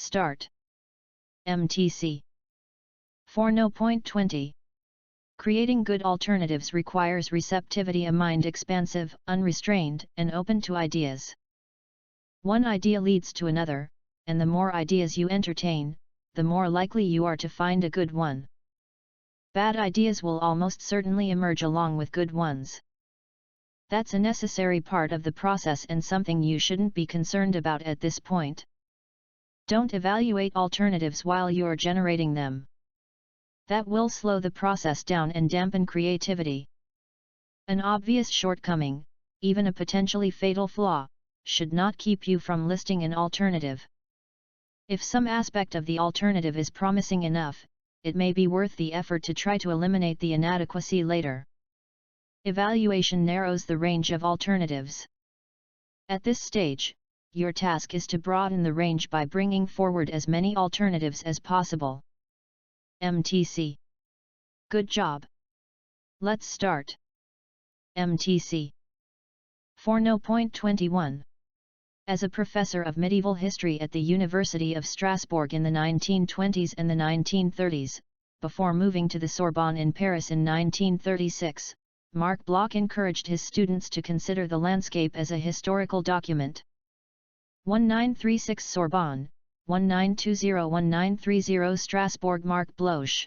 Start. MTC 4.20. Creating good alternatives requires receptivity, a mind expansive, unrestrained, and open to ideas. One idea leads to another, and the more ideas you entertain, the more likely you are to find a good one. Bad ideas will almost certainly emerge along with good ones. That's a necessary part of the process and something you shouldn't be concerned about at this point. Don't evaluate alternatives while you're generating them. That will slow the process down and dampen creativity. An obvious shortcoming, even a potentially fatal flaw, should not keep you from listing an alternative. If some aspect of the alternative is promising enough, it may be worth the effort to try to eliminate the inadequacy later. Evaluation narrows the range of alternatives. At this stage, your task is to broaden the range by bringing forward as many alternatives as possible. MTC. Good job. Let's start. MTC 4.21. As a professor of medieval history at the University of Strasbourg in the 1920s and the 1930s, before moving to the Sorbonne in Paris in 1936, Marc Bloch encouraged his students to consider the landscape as a historical document. 1936 Sorbonne, 1920-1930 Strasbourg. Marc Bloch.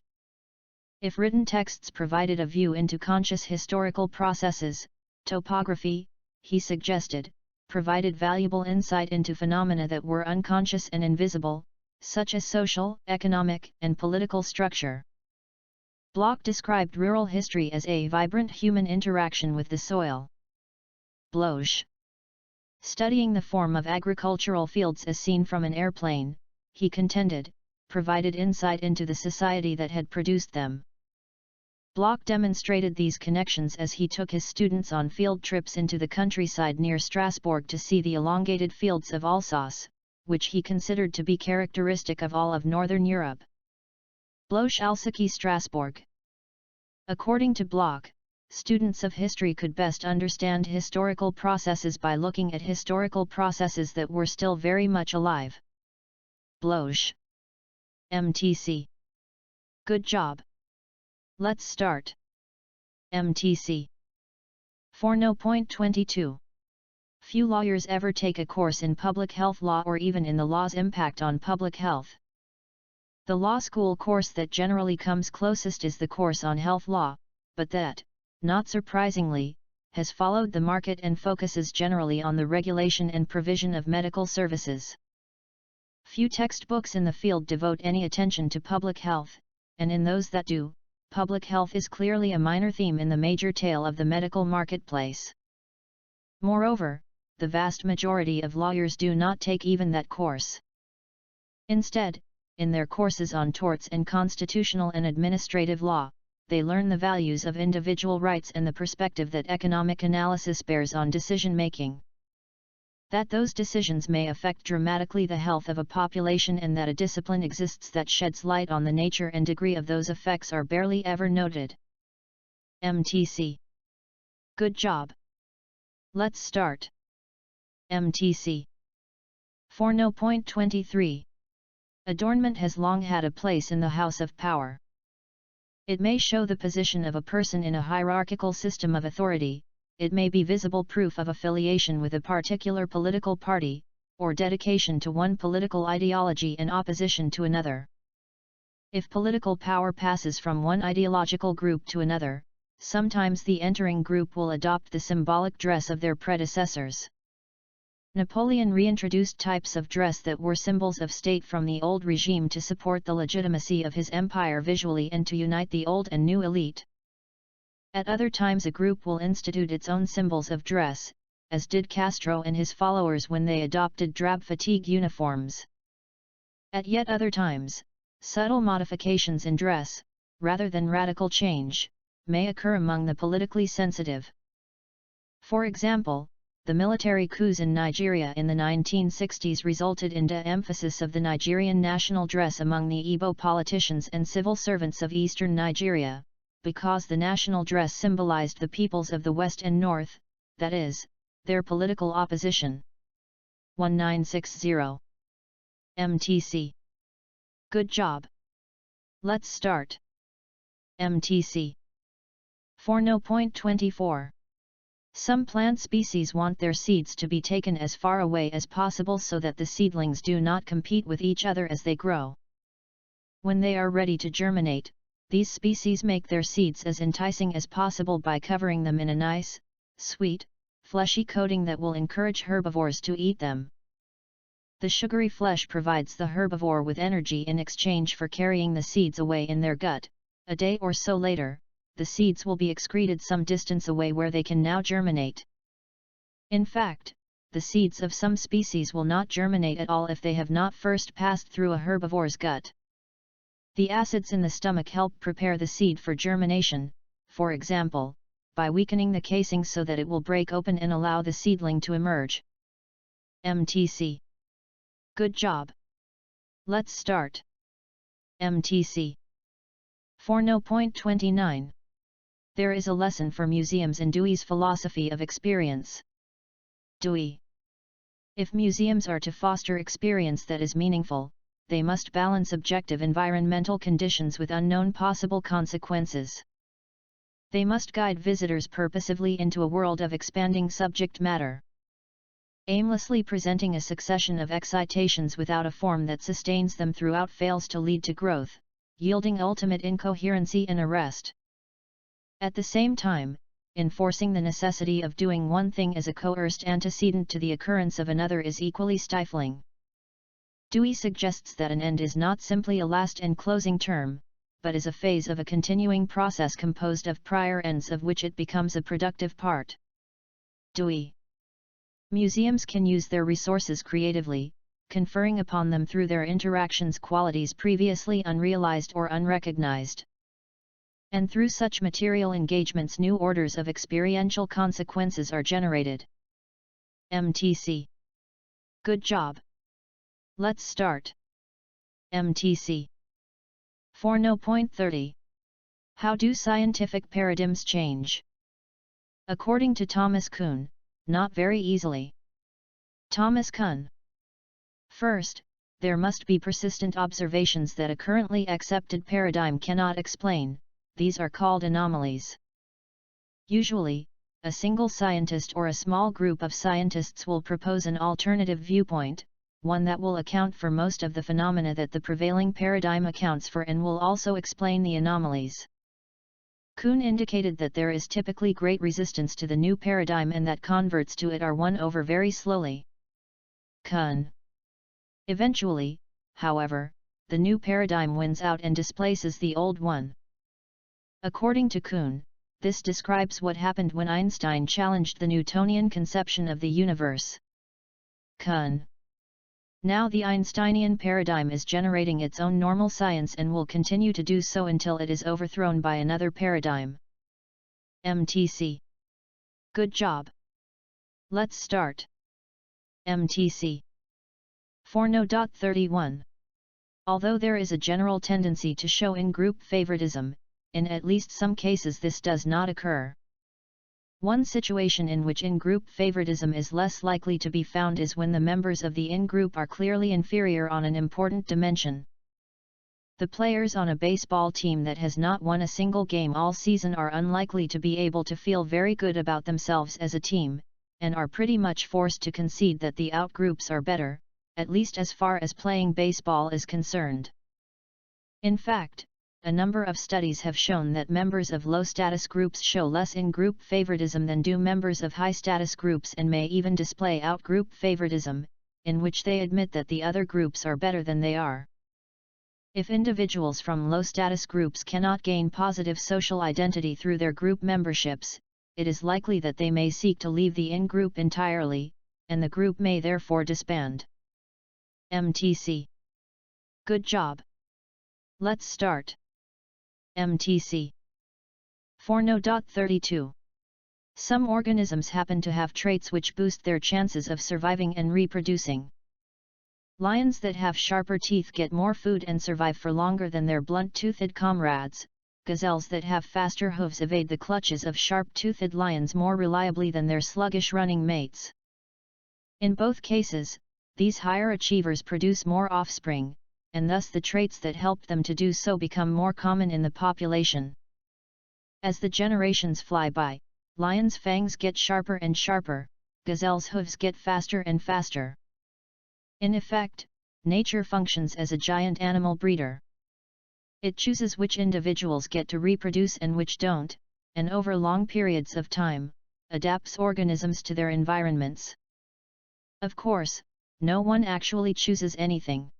If written texts provided a view into conscious historical processes, topography, he suggested, provided valuable insight into phenomena that were unconscious and invisible, such as social, economic, and political structure. Bloch described rural history as a vibrant human interaction with the soil. Bloch. Studying the form of agricultural fields as seen from an airplane, he contended, provided insight into the society that had produced them. Bloch demonstrated these connections as he took his students on field trips into the countryside near Strasbourg to see the elongated fields of Alsace, which he considered to be characteristic of all of Northern Europe. Bloch Alsace Strasbourg. According to Bloch, students of history could best understand historical processes by looking at historical processes that were still very much alive. Bloch. MTC. Good job. Let's start. MTC 4.22. Few lawyers ever take a course in public health law or even in the law's impact on public health. The law school course that generally comes closest is the course on health law, but that, not surprisingly, has followed the market and focuses generally on the regulation and provision of medical services. Few textbooks in the field devote any attention to public health, and in those that do, public health is clearly a minor theme in the major tale of the medical marketplace. Moreover, the vast majority of lawyers do not take even that course. Instead, in their courses on torts and constitutional and administrative law, they learn the values of individual rights and the perspective that economic analysis bears on decision-making. That those decisions may affect dramatically the health of a population and that a discipline exists that sheds light on the nature and degree of those effects are barely ever noted. MTC. Good job. Let's start. MTC 4.23. Adornment has long had a place in the house of power. It may show the position of a person in a hierarchical system of authority, it may be visible proof of affiliation with a particular political party, or dedication to one political ideology in opposition to another. If political power passes from one ideological group to another, sometimes the entering group will adopt the symbolic dress of their predecessors. Napoleon reintroduced types of dress that were symbols of state from the old regime to support the legitimacy of his empire visually and to unite the old and new elite. At other times a group will institute its own symbols of dress, as did Castro and his followers when they adopted drab fatigue uniforms. At yet other times, subtle modifications in dress, rather than radical change, may occur among the politically sensitive. For example, the military coups in Nigeria in the 1960s resulted in de-emphasis of the Nigerian national dress among the Igbo politicians and civil servants of eastern Nigeria, because the national dress symbolized the peoples of the West and North, that is, their political opposition. 1960. MTC. Good job. Let's start. MTC. 4.24. Some plant species want their seeds to be taken as far away as possible so that the seedlings do not compete with each other as they grow. When they are ready to germinate, these species make their seeds as enticing as possible by covering them in a nice, sweet, fleshy coating that will encourage herbivores to eat them. The sugary flesh provides the herbivore with energy in exchange for carrying the seeds away in their gut. A day or so later, the seeds will be excreted some distance away where they can now germinate. In fact, the seeds of some species will not germinate at all if they have not first passed through a herbivore's gut. The acids in the stomach help prepare the seed for germination, for example, by weakening the casing so that it will break open and allow the seedling to emerge. MTC. Good job. Let's start. MTC. 4.29. There is a lesson for museums in Dewey's philosophy of experience. Dewey. If museums are to foster experience that is meaningful, they must balance objective environmental conditions with unknown possible consequences. They must guide visitors purposively into a world of expanding subject matter. Aimlessly presenting a succession of excitations without a form that sustains them throughout fails to lead to growth, yielding ultimate incoherency and arrest. At the same time, enforcing the necessity of doing one thing as a coerced antecedent to the occurrence of another is equally stifling. Dewey suggests that an end is not simply a last and closing term, but is a phase of a continuing process composed of prior ends of which it becomes a productive part. Dewey. Museums can use their resources creatively, conferring upon them through their interactions qualities previously unrealized or unrecognized. And through such material engagements new orders of experiential consequences are generated. MTC. Good job. Let's start. MTC. 4.30. How do scientific paradigms change? According to Thomas Kuhn, not very easily. Thomas Kuhn. First, there must be persistent observations that a currently accepted paradigm cannot explain. These are called anomalies. Usually, a single scientist or a small group of scientists will propose an alternative viewpoint, one that will account for most of the phenomena that the prevailing paradigm accounts for and will also explain the anomalies. Kuhn indicated that there is typically great resistance to the new paradigm and that converts to it are won over very slowly. Kuhn. Eventually, however, the new paradigm wins out and displaces the old one. According to Kuhn, this describes what happened when Einstein challenged the Newtonian conception of the universe. Kuhn. Now the Einsteinian paradigm is generating its own normal science and will continue to do so until it is overthrown by another paradigm. MTC. Good job. Let's start. MTC. 4.31. Although there is a general tendency to show in-group favoritism, in at least some cases this does not occur. One situation in which in-group favoritism is less likely to be found is when the members of the in-group are clearly inferior on an important dimension. The players on a baseball team that has not won a single game all season are unlikely to be able to feel very good about themselves as a team, and are pretty much forced to concede that the out-groups are better, at least as far as playing baseball is concerned. In fact, a number of studies have shown that members of low-status groups show less in-group favoritism than do members of high-status groups and may even display out-group favoritism, in which they admit that the other groups are better than they are. If individuals from low-status groups cannot gain positive social identity through their group memberships, it is likely that they may seek to leave the in-group entirely, and the group may therefore disband. MTC. Good job. Let's start. MTC. 4.32. Some organisms happen to have traits which boost their chances of surviving and reproducing. Lions that have sharper teeth get more food and survive for longer than their blunt-toothed comrades. Gazelles that have faster hooves evade the clutches of sharp-toothed lions more reliably than their sluggish running mates. In both cases, these higher achievers produce more offspring, and thus the traits that helped them to do so become more common in the population. As the generations fly by, lions' fangs get sharper and sharper, gazelles' hooves get faster and faster. In effect, nature functions as a giant animal breeder. It chooses which individuals get to reproduce and which don't, and over long periods of time, adapts organisms to their environments. Of course, no one actually chooses anything.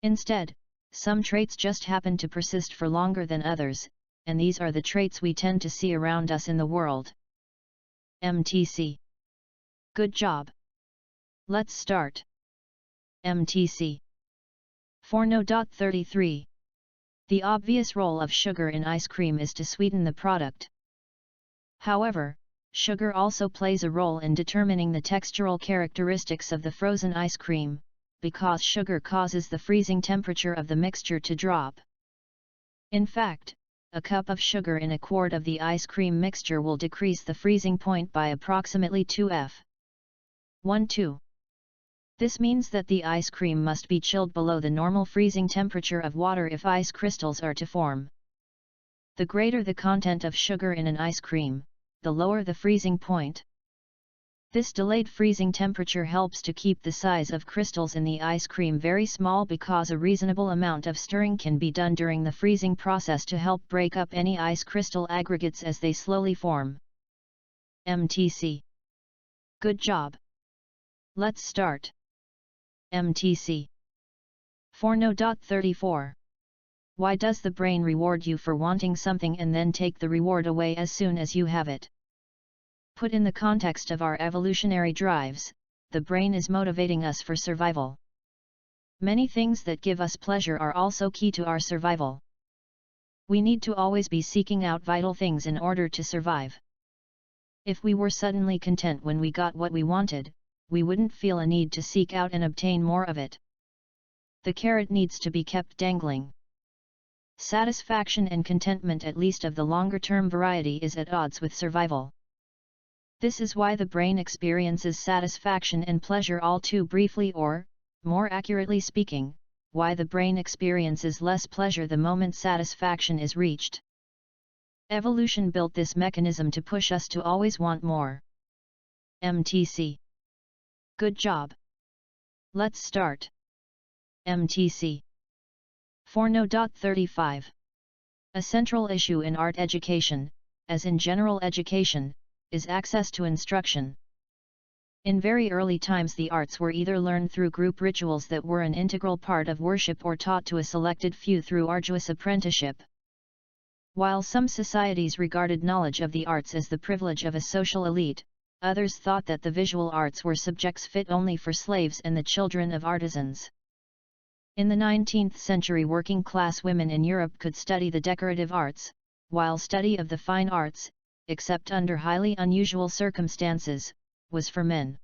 Instead, some traits just happen to persist for longer than others, and these are the traits we tend to see around us in the world. MTC. Good job. Let's start. MTC. 4.33. The obvious role of sugar in ice cream is to sweeten the product. However, sugar also plays a role in determining the textural characteristics of the frozen ice cream, because sugar causes the freezing temperature of the mixture to drop. In fact, a cup of sugar in a quart of the ice cream mixture will decrease the freezing point by approximately 2°F. This means that the ice cream must be chilled below the normal freezing temperature of water if ice crystals are to form. The greater the content of sugar in an ice cream, the lower the freezing point. This delayed freezing temperature helps to keep the size of crystals in the ice cream very small because a reasonable amount of stirring can be done during the freezing process to help break up any ice crystal aggregates as they slowly form. MTC. Good job. Let's start. MTC. 4.34. Why does the brain reward you for wanting something and then take the reward away as soon as you have it? Put in the context of our evolutionary drives, the brain is motivating us for survival. Many things that give us pleasure are also key to our survival. We need to always be seeking out vital things in order to survive. If we were suddenly content when we got what we wanted, we wouldn't feel a need to seek out and obtain more of it. The carrot needs to be kept dangling. Satisfaction and contentment, at least of the longer-term variety, is at odds with survival. This is why the brain experiences satisfaction and pleasure all too briefly, or, more accurately speaking, why the brain experiences less pleasure the moment satisfaction is reached. Evolution built this mechanism to push us to always want more. MTC. Good job. Let's start. MTC. 4.35. A central issue in art education, as in general education, is access to instruction. In very early times, the arts were either learned through group rituals that were an integral part of worship or taught to a selected few through arduous apprenticeship. While some societies regarded knowledge of the arts as the privilege of a social elite, others thought that the visual arts were subjects fit only for slaves and the children of artisans. In the 19th century, working-class women in Europe could study the decorative arts, while study of the fine arts, except under highly unusual circumstances, was for men.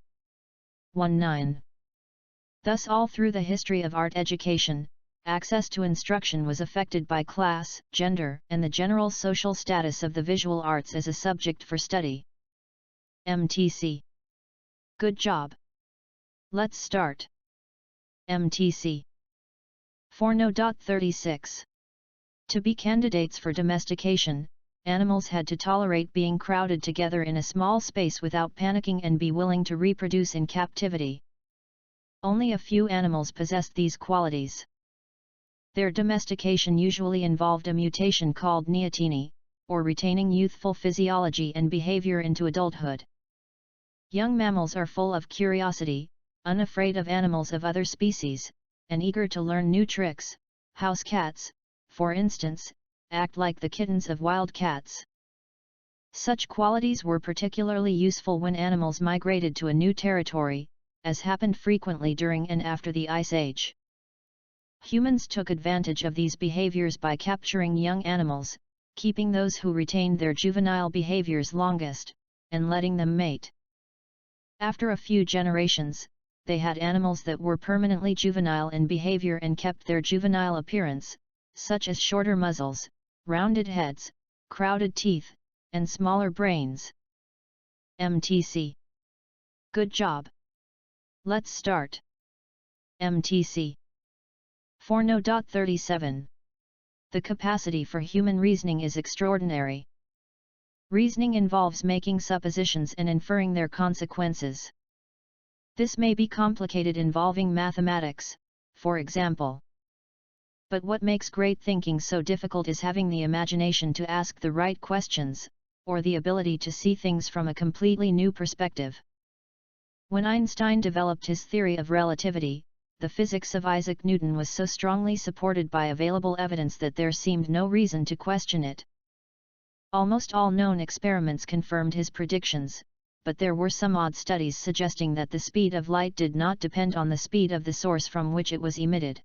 19. Thus all through the history of art education, access to instruction was affected by class, gender, and the general social status of the visual arts as a subject for study. MTC. Good job. Let's start. MTC. 4.36. To be candidates for domestication, animals had to tolerate being crowded together in a small space without panicking and be willing to reproduce in captivity. Only a few animals possessed these qualities. Their domestication usually involved a mutation called neoteny, or retaining youthful physiology and behavior into adulthood. Young mammals are full of curiosity, unafraid of animals of other species, and eager to learn new tricks. House cats, for instance, act like the kittens of wild cats. Such qualities were particularly useful when animals migrated to a new territory, as happened frequently during and after the Ice Age. Humans took advantage of these behaviors by capturing young animals, keeping those who retained their juvenile behaviors longest, and letting them mate. After a few generations, they had animals that were permanently juvenile in behavior and kept their juvenile appearance, such as shorter muzzles, rounded heads, crowded teeth, and smaller brains. MTC. Good job. Let's start. MTC 4.37. The capacity for human reasoning is extraordinary. Reasoning involves making suppositions and inferring their consequences. This may be complicated, involving mathematics, for example. But what makes great thinking so difficult is having the imagination to ask the right questions, or the ability to see things from a completely new perspective. When Einstein developed his theory of relativity, the physics of Isaac Newton was so strongly supported by available evidence that there seemed no reason to question it. Almost all known experiments confirmed his predictions, but there were some odd studies suggesting that the speed of light did not depend on the speed of the source from which it was emitted.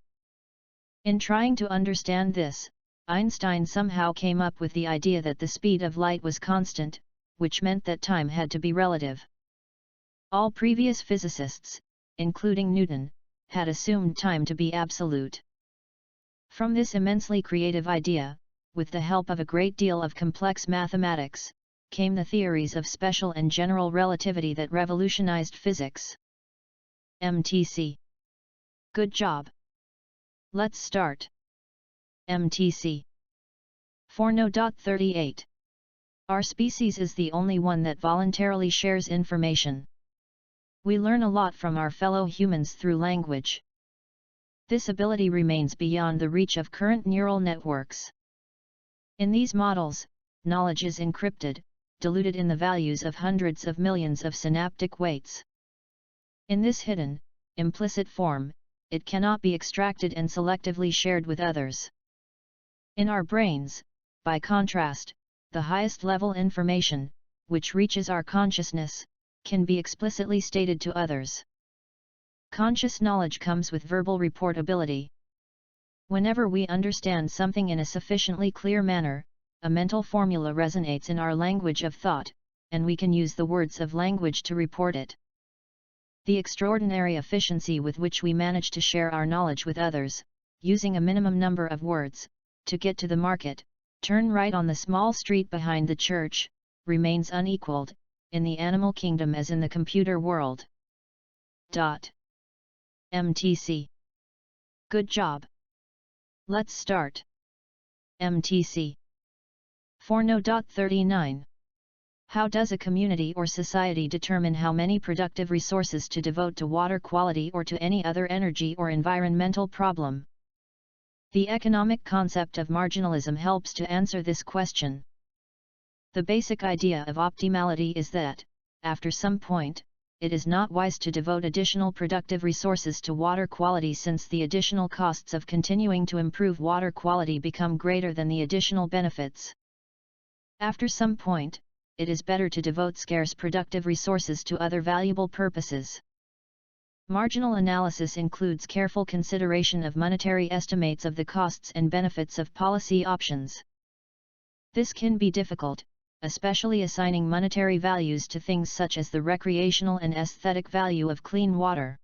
In trying to understand this, Einstein somehow came up with the idea that the speed of light was constant, which meant that time had to be relative. All previous physicists, including Newton, had assumed time to be absolute. From this immensely creative idea, with the help of a great deal of complex mathematics, came the theories of special and general relativity that revolutionized physics. MTC. Good job. Let's start. MTC 4.38. Our species is the only one that voluntarily shares information. We learn a lot from our fellow humans through language. This ability remains beyond the reach of current neural networks. In these models, knowledge is encrypted, diluted in the values of hundreds of millions of synaptic weights. In this hidden, implicit form, it cannot be extracted and selectively shared with others. In our brains, by contrast, the highest level information, which reaches our consciousness, can be explicitly stated to others. Conscious knowledge comes with verbal reportability. Whenever we understand something in a sufficiently clear manner, a mental formula resonates in our language of thought, and we can use the words of language to report it. The extraordinary efficiency with which we manage to share our knowledge with others, using a minimum number of words, to get to the market, turn right on the small street behind the church, remains unequaled, in the animal kingdom as in the computer world. MTC. Good job. Let's start. MTC 4.39. How does a community or society determine how many productive resources to devote to water quality or to any other energy or environmental problem? The economic concept of marginalism helps to answer this question. The basic idea of optimality is that, after some point, it is not wise to devote additional productive resources to water quality, since the additional costs of continuing to improve water quality become greater than the additional benefits. After some point, it is better to devote scarce productive resources to other valuable purposes. Marginal analysis includes careful consideration of monetary estimates of the costs and benefits of policy options. This can be difficult, especially assigning monetary values to things such as the recreational and aesthetic value of clean water.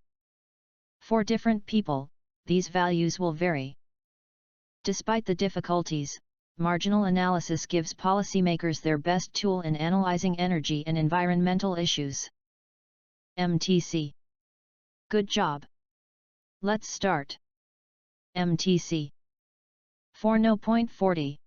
For different people, these values will vary. Despite the difficulties, marginal analysis gives policymakers their best tool in analyzing energy and environmental issues. MTC. Good job. Let's start. MTC 4.40.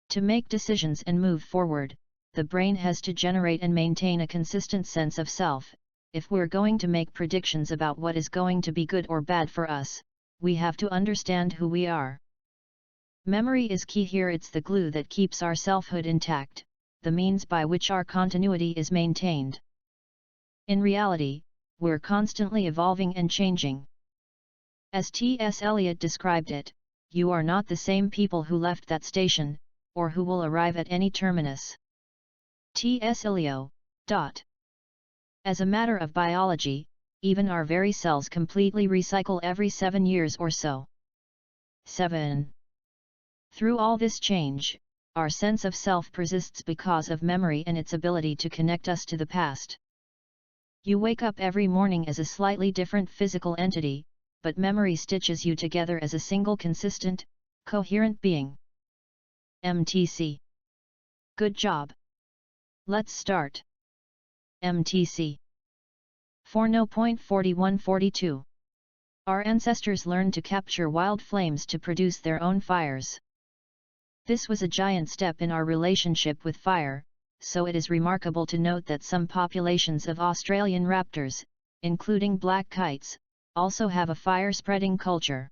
To make decisions and move forward, the brain has to generate and maintain a consistent sense of self. If we're going to make predictions about what is going to be good or bad for us, we have to understand who we are. Memory is key here. It's the glue that keeps our selfhood intact, the means by which our continuity is maintained. In reality, we're constantly evolving and changing. As T.S. Eliot described it, you are not the same people who left that station, or who will arrive at any terminus. T.S. Eliot. As a matter of biology, even our very cells completely recycle every 7 years or so. 7. Through all this change, our sense of self persists because of memory and its ability to connect us to the past. You wake up every morning as a slightly different physical entity, but memory stitches you together as a single consistent, coherent being. MTC. Good job. Let's start. MTC 4.4142. Our ancestors learned to capture wild flames to produce their own fires. This was a giant step in our relationship with fire, so it is remarkable to note that some populations of Australian raptors, including black kites, also have a fire-spreading culture.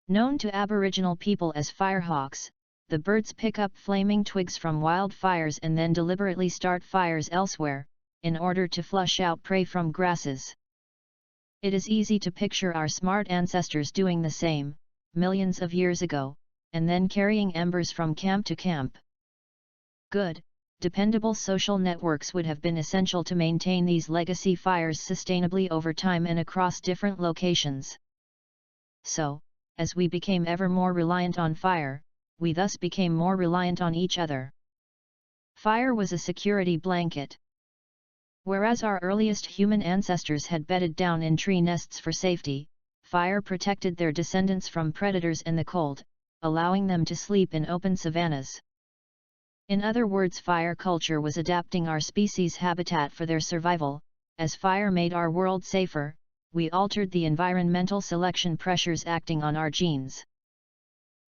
Known to Aboriginal people as firehawks, the birds pick up flaming twigs from wildfires and then deliberately start fires elsewhere, in order to flush out prey from grasses. It is easy to picture our smart ancestors doing the same, millions of years ago, and then carrying embers from camp to camp. Good, dependable social networks would have been essential to maintain these legacy fires sustainably over time and across different locations. So, as we became ever more reliant on fire, we thus became more reliant on each other. Fire was a security blanket. Whereas our earliest human ancestors had bedded down in tree nests for safety, fire protected their descendants from predators and the cold, allowing them to sleep in open savannas. In other words, fire culture was adapting our species' habitat for their survival. As fire made our world safer, we altered the environmental selection pressures acting on our genes.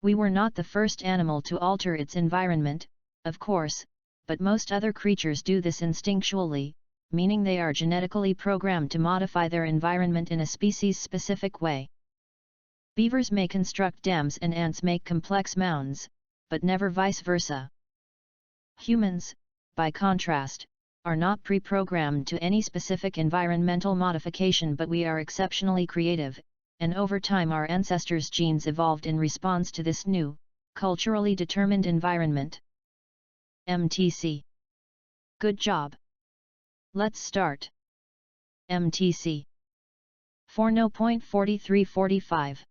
We were not the first animal to alter its environment, of course, but most other creatures do this instinctually, meaning they are genetically programmed to modify their environment in a species-specific way. Beavers may construct dams and ants make complex mounds, but never vice versa. Humans, by contrast, are not pre-programmed to any specific environmental modification, but we are exceptionally creative, and over time our ancestors' genes evolved in response to this new, culturally determined environment. MTC. Good job. Let's start. MTC. 4.4345.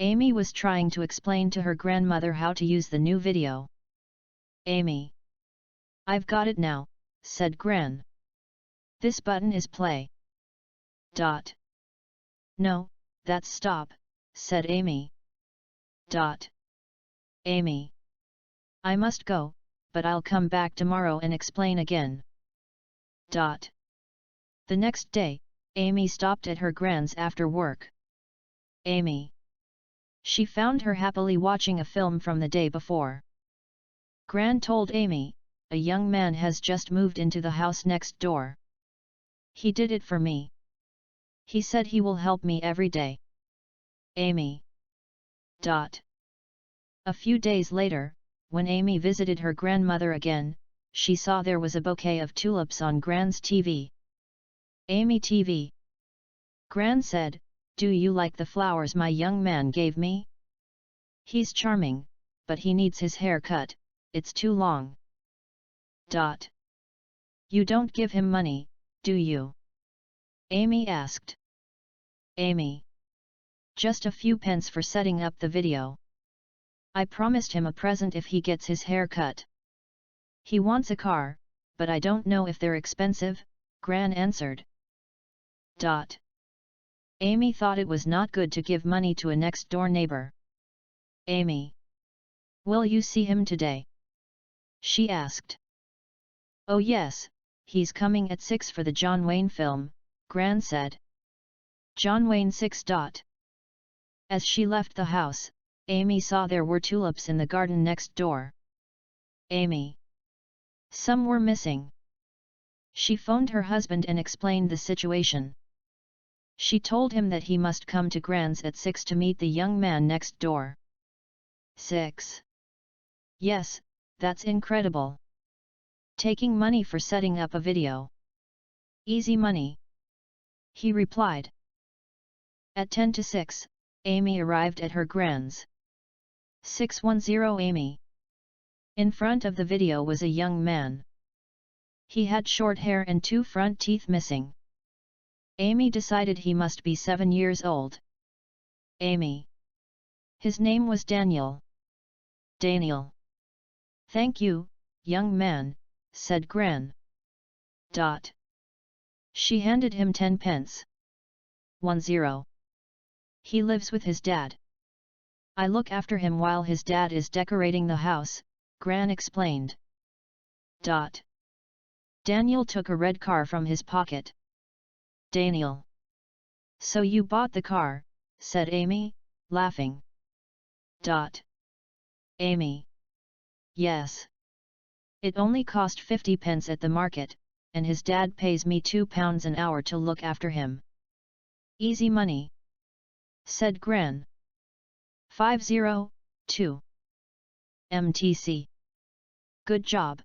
Amy was trying to explain to her grandmother how to use the new video. Amy. I've got it now, said Gran. This button is play. Dot. No, that's stop, said Amy. Dot. Amy. I must go, but I'll come back tomorrow and explain again. Dot. The next day, Amy stopped at her Gran's after work. Amy. She found her happily watching a film from the day before. Gran told Amy, a young man has just moved into the house next door. He did it for me. He said he will help me every day. Amy. Dot. A few days later, when Amy visited her grandmother again, she saw there was a bouquet of tulips on Gran's TV. Amy TV. Gran said, "Do you like the flowers my young man gave me? He's charming, but he needs his hair cut, it's too long." Dot. You don't give him money, do you? Amy asked. Amy. Just a few pence for setting up the video. I promised him a present if he gets his hair cut. He wants a car, but I don't know if they're expensive, Gran answered. Dot. Amy thought it was not good to give money to a next-door neighbor. Amy. Will you see him today? She asked. Oh yes, he's coming at 6 for the John Wayne film, Gran said. John Wayne 6. As she left the house, Amy saw there were tulips in the garden next door. Amy. Some were missing. She phoned her husband and explained the situation. She told him that he must come to Gran's at 6 to meet the young man next door. 6. Yes, that's incredible. Taking money for setting up a video. Easy money. He replied. At 10 to 6, Amy arrived at her Gran's. 610 Amy. In front of the video was a young man. He had short hair and 2 front teeth missing. Amy decided he must be 7 years old. Amy. His name was Daniel. Daniel. Thank you, young man, said Gran. Dot. She handed him 10 pence. 10. He lives with his dad. I look after him while his dad is decorating the house, Gran explained. Dot. Daniel took a red car from his pocket. Daniel. So you bought the car, said Amy, laughing. Amy. Yes. It only cost 50 pence at the market, and his dad pays me £2 an hour to look after him. Easy money, said Gran. 502. MTC. Good job.